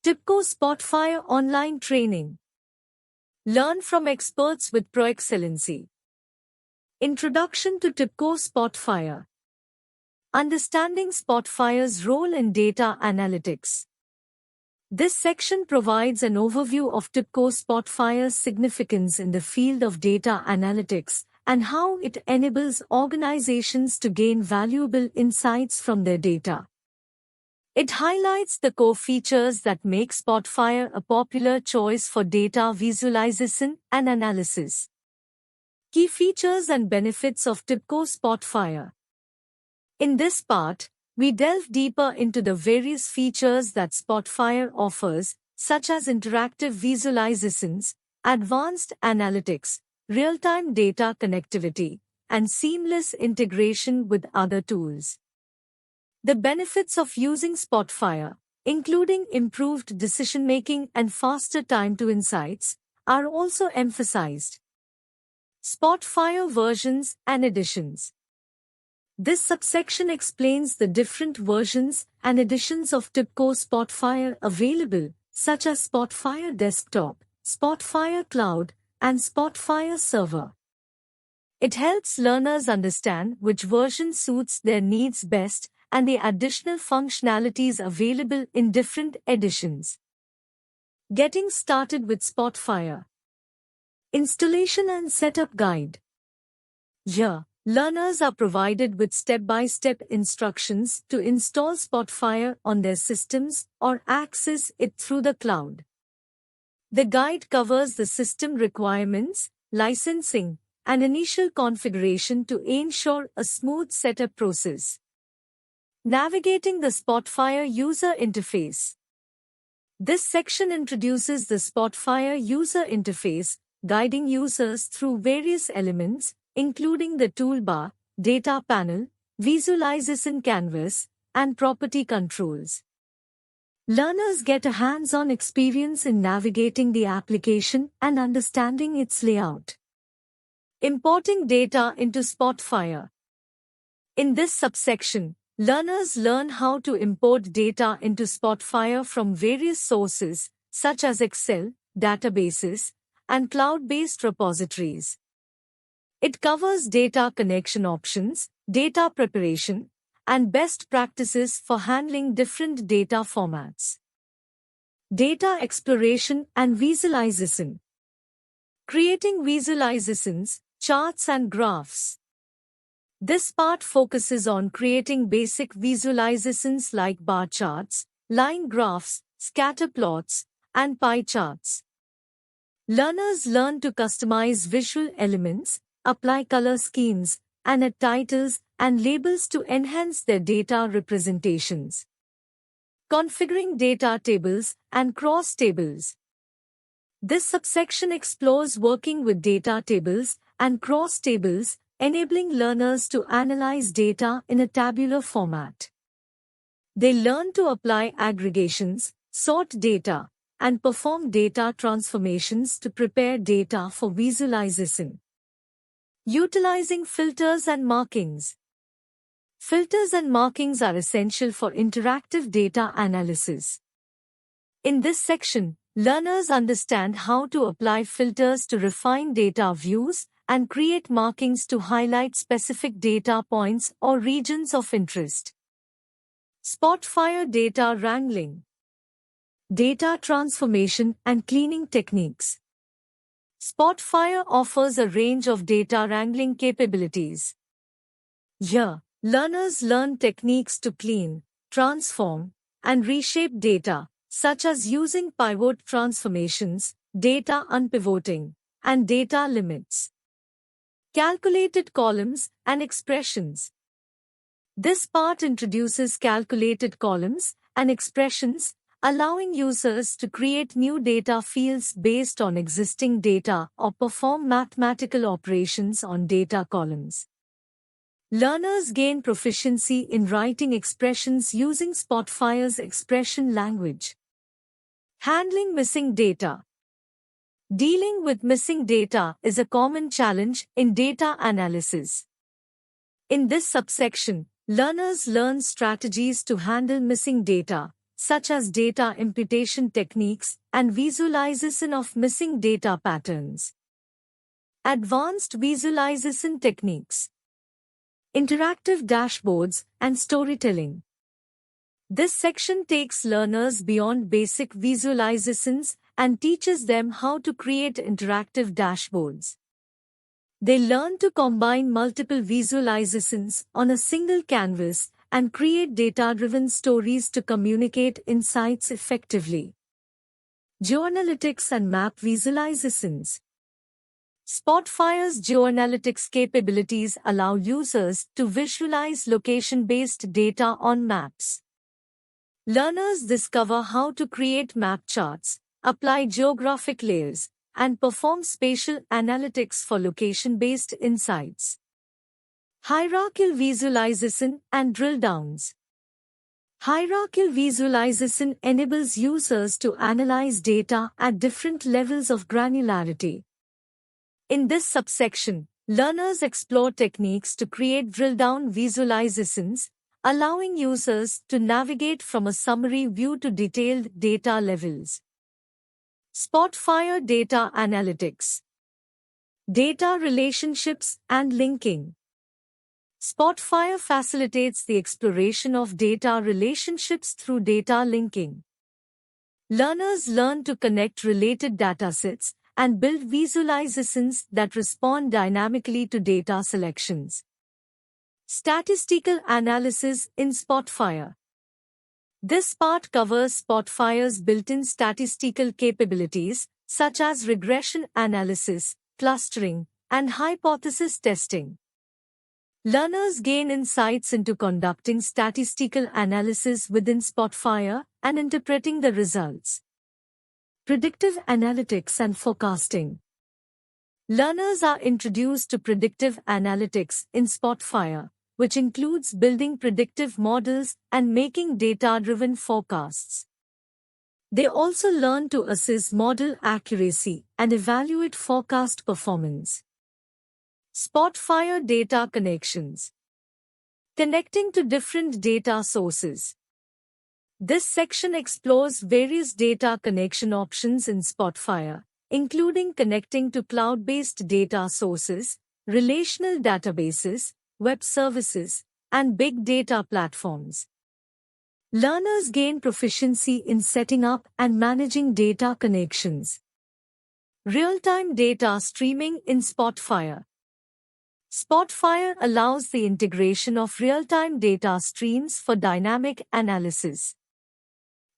TIBCO Spotfire Online Training. Learn from experts with Proexcellency. Introduction to TIBCO Spotfire. Understanding Spotfire's role in data analytics. This section provides an overview of TIBCO Spotfire's significance in the field of data analytics and how it enables organizations to gain valuable insights from their data. It highlights the core features that make Spotfire a popular choice for data visualization and analysis. Key features and benefits of TIBCO Spotfire. In this part, we delve deeper into the various features that Spotfire offers, such as interactive visualizations, advanced analytics, real-time data connectivity, and seamless integration with other tools. The benefits of using Spotfire, including improved decision-making and faster time to insights, are also emphasized. Spotfire versions and editions. This subsection explains the different versions and editions of TIBCO Spotfire available, such as Spotfire Desktop, Spotfire Cloud, and Spotfire Server. It helps learners understand which version suits their needs best and the additional functionalities available in different editions. Getting started with Spotfire. Installation and Setup Guide. Here, learners are provided with step-by-step instructions to install Spotfire on their systems or access it through the cloud. The guide covers the system requirements, licensing, and initial configuration to ensure a smooth setup process. Navigating the Spotfire user interface. This section introduces the Spotfire user interface, guiding users through various elements, including the toolbar, data panel, visualization canvas, and property controls. Learners get a hands-on experience in navigating the application and understanding its layout. Importing data into Spotfire. In this subsection, learners learn how to import data into Spotfire from various sources, such as Excel, databases, and cloud-based repositories. It covers data connection options, data preparation, and best practices for handling different data formats. Data exploration and visualization. Creating visualizations, charts, and graphs. This part focuses on creating basic visualizations like bar charts, line graphs, scatter plots, and pie charts. Learners learn to customize visual elements, apply color schemes, and add titles and labels to enhance their data representations. Configuring data tables and cross tables. This subsection explores working with data tables and cross tables, enabling learners to analyze data in a tabular format. They learn to apply aggregations, sort data, and perform data transformations to prepare data for visualization. Utilizing filters and markings. Filters and markings are essential for interactive data analysis. In this section, learners understand how to apply filters to refine data views and create markings to highlight specific data points or regions of interest. Spotfire data wrangling. Data transformation and cleaning techniques. Spotfire offers a range of data wrangling capabilities. Here, learners learn techniques to clean, transform, and reshape data, such as using pivot transformations, data unpivoting, and data limits. Calculated columns and expressions. This part introduces calculated columns and expressions, allowing users to create new data fields based on existing data or perform mathematical operations on data columns. Learners gain proficiency in writing expressions using Spotfire's expression language. Handling missing data. Dealing with missing data is a common challenge in data analysis. In this subsection, learners learn strategies to handle missing data, such as data imputation techniques and visualization of missing data patterns. Advanced visualization techniques, interactive dashboards, and storytelling. This section takes learners beyond basic visualizations and teaches them how to create interactive dashboards. They learn to combine multiple visualizations on a single canvas and create data-driven stories to communicate insights effectively. Geoanalytics and map visualizations. Spotfire's geoanalytics capabilities allow users to visualize location-based data on maps. Learners discover how to create map charts, apply geographic layers, and perform spatial analytics for location-based insights. Hierarchical visualization and drill downs. Hierarchical visualization enables users to analyze data at different levels of granularity. In this subsection, learners explore techniques to create drill-down visualizations, allowing users to navigate from a summary view to detailed data levels. Spotfire data analytics. Data relationships and linking. Spotfire facilitates the exploration of data relationships through data linking. Learners learn to connect related datasets and build visualizations that respond dynamically to data selections. Statistical analysis in Spotfire. This part covers Spotfire's built-in statistical capabilities, such as regression analysis, clustering, and hypothesis testing. Learners gain insights into conducting statistical analysis within Spotfire and interpreting the results. Predictive analytics and forecasting. Learners are introduced to predictive analytics in Spotfire, which includes building predictive models and making data-driven forecasts. They also learn to assess model accuracy and evaluate forecast performance. Spotfire data connections. Connecting to different data sources. This section explores various data connection options in Spotfire, including connecting to cloud-based data sources, relational databases, web services, and big data platforms. Learners gain proficiency in setting up and managing data connections. Real-time data streaming in Spotfire. Spotfire allows the integration of real-time data streams for dynamic analysis.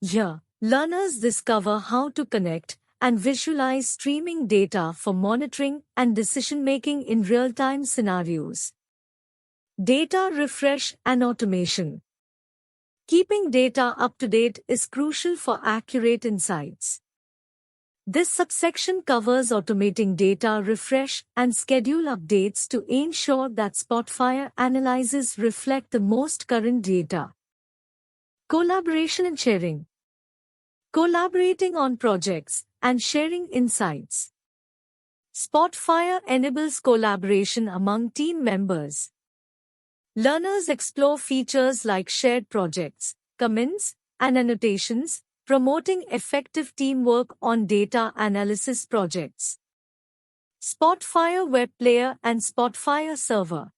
Here, learners discover how to connect and visualize streaming data for monitoring and decision-making in real-time scenarios. Data refresh and automation. Keeping data up to date is crucial for accurate insights. This subsection covers automating data refresh and schedule updates to ensure that Spotfire analyses reflect the most current data. Collaboration and sharing. Collaborating on projects and sharing insights. Spotfire enables collaboration among team members. Learners explore features like shared projects, comments, and annotations, promoting effective teamwork on data analysis projects. Spotfire Web Player and Spotfire Server.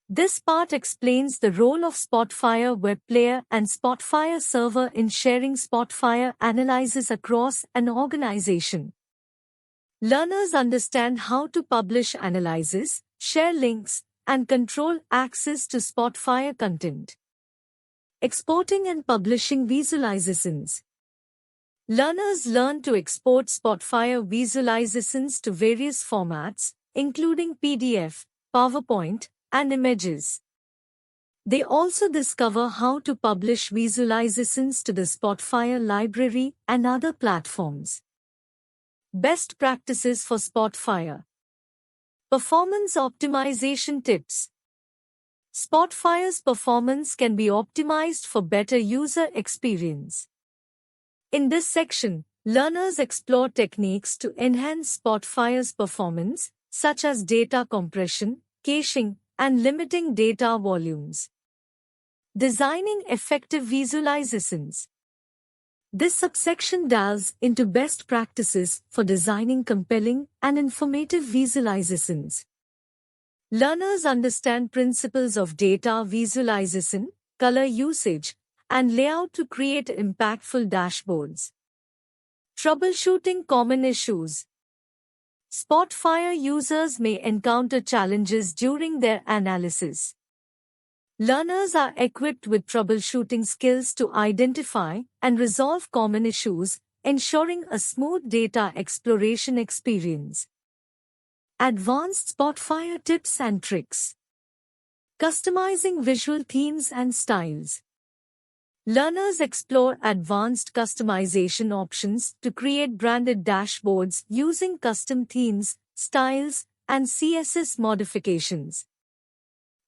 This part explains the role of Spotfire Web Player and Spotfire Server in sharing Spotfire analysis across an organization. Learners understand how to publish analysis, share links, and control access to Spotfire content. Exporting and publishing visualizations. Learners learn to export Spotfire visualizations to various formats, including PDF, PowerPoint, and images. They also discover how to publish visualizations to the Spotfire library and other platforms. Best practices for Spotfire. Performance optimization tips. Spotfire's performance can be optimized for better user experience. In this section, learners explore techniques to enhance Spotfire's performance, such as data compression, caching, and limiting data volumes. Designing effective visualizations. This subsection delves into best practices for designing compelling and informative visualizations. Learners understand principles of data visualization, color usage, and layout to create impactful dashboards. Troubleshooting common issues. Spotfire users may encounter challenges during their analysis. Learners are equipped with troubleshooting skills to identify and resolve common issues, ensuring a smooth data exploration experience. Advanced Spotfire tips and tricks. Customizing visual themes and styles. Learners explore advanced customization options to create branded dashboards using custom themes, styles, and CSS modifications.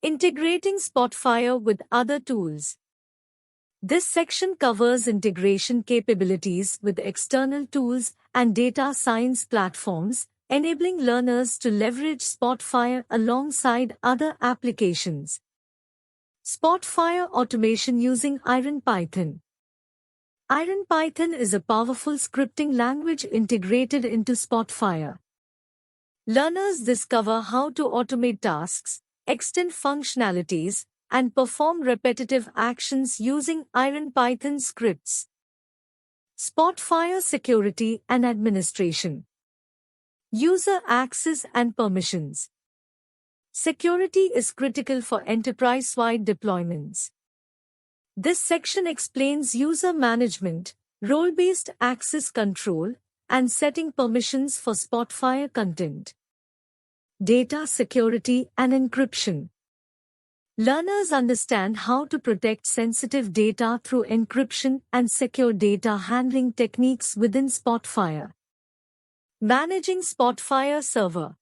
Integrating Spotfire with other tools. This section covers integration capabilities with external tools and data science platforms, enabling learners to leverage Spotfire alongside other applications. Spotfire automation using IronPython. IronPython is a powerful scripting language integrated into Spotfire. Learners discover how to automate tasks, extend functionalities, and perform repetitive actions using IronPython scripts. Spotfire security and administration. User access and permissions. Security is critical for enterprise-wide deployments. This section explains user management, role-based access control, and setting permissions for Spotfire content. Data security and encryption. Learners understand how to protect sensitive data through encryption and secure data handling techniques within Spotfire. Managing Spotfire server.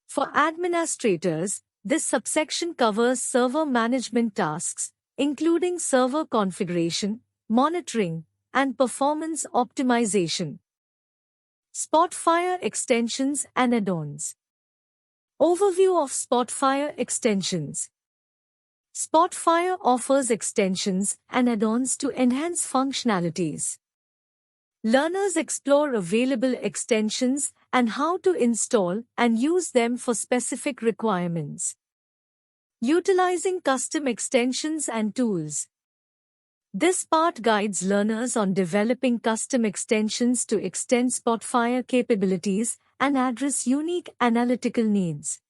For administrators, this subsection covers server management tasks, including server configuration, monitoring, and performance optimization. Spotfire extensions and add-ons. Overview of Spotfire extensions. Spotfire offers extensions and add-ons to enhance functionalities. Learners explore available extensions and how to install and use them for specific requirements. Utilizing custom extensions and tools. This part guides learners on developing custom extensions to extend Spotfire capabilities and address unique analytical needs.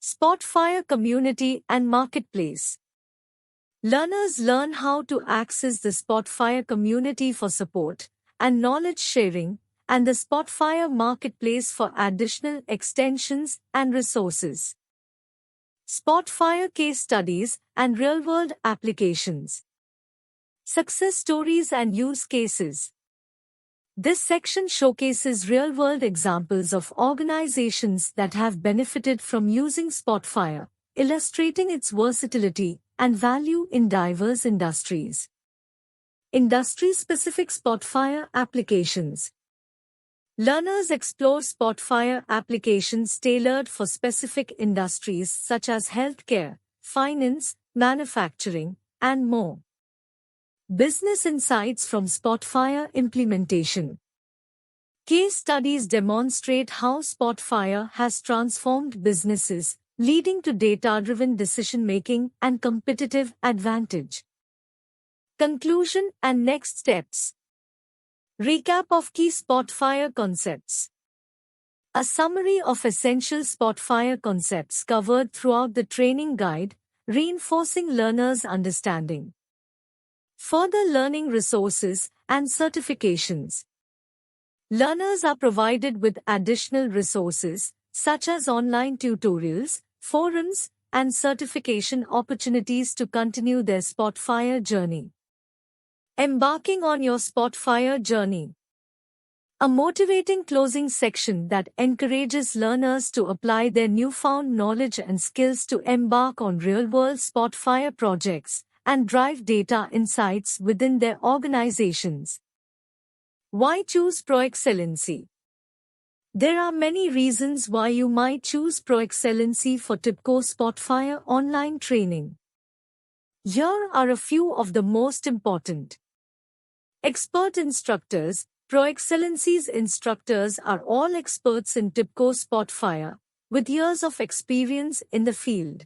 Spotfire community and marketplace. Learners learn how to access the Spotfire community for support and knowledge sharing, and the Spotfire marketplace for additional extensions and resources. Spotfire case studies and real-world applications. Success stories and use cases. This section showcases real-world examples of organizations that have benefited from using Spotfire, illustrating its versatility and value in diverse industries. Industry-specific Spotfire applications. Learners explore Spotfire applications tailored for specific industries such as healthcare, finance, manufacturing, and more. Business insights from Spotfire implementation. Case studies demonstrate how Spotfire has transformed businesses, leading to data-driven decision-making and competitive advantage. Conclusion and next steps. Recap of key Spotfire concepts. A summary of essential Spotfire concepts covered throughout the training guide, reinforcing learners' understanding. Further learning resources and certifications. Learners are provided with additional resources, such as online tutorials, forums, and certification opportunities to continue their Spotfire journey. Embarking on your Spotfire journey. A motivating closing section that encourages learners to apply their newfound knowledge and skills to embark on real-world Spotfire projects and drive data insights within their organizations. Why choose Proexcellency? There are many reasons why you might choose Proexcellency for TIBCO Spotfire online training. Here are a few of the most important. Expert instructors. Proexcellency's instructors are all experts in TIBCO Spotfire, with years of experience in the field.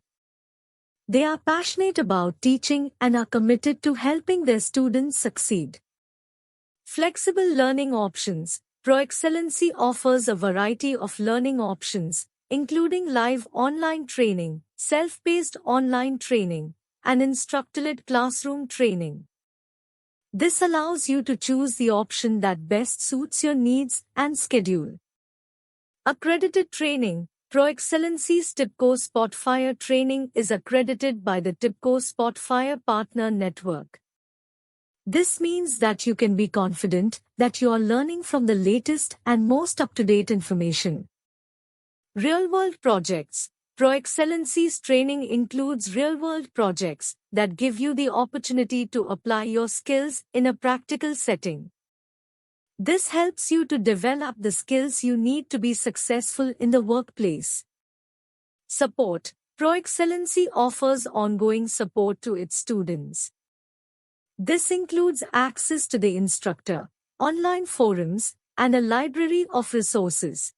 They are passionate about teaching and are committed to helping their students succeed. Flexible learning options. Proexcellency offers a variety of learning options, including live online training, self-paced online training, and instructor-led classroom training. This allows you to choose the option that best suits your needs and schedule. Accredited training. Proexcellency's TIBCO Spotfire training is accredited by the TIBCO Spotfire Partner Network. This means that you can be confident that you are learning from the latest and most up-to-date information. Real-world projects. Proexcellency's training includes real-world projects that give you the opportunity to apply your skills in a practical setting. This helps you to develop the skills you need to be successful in the workplace. Support. Proexcellency offers ongoing support to its students. This includes access to the instructor, online forums, and a library of resources.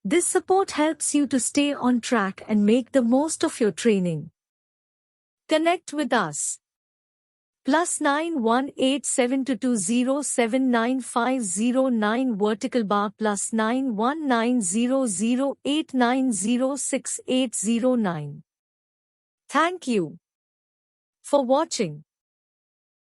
This support helps you to stay on track and make the most of your training. Connect with us. +9 18722079509 vertical bar +9 1900890689. Thank you for watching.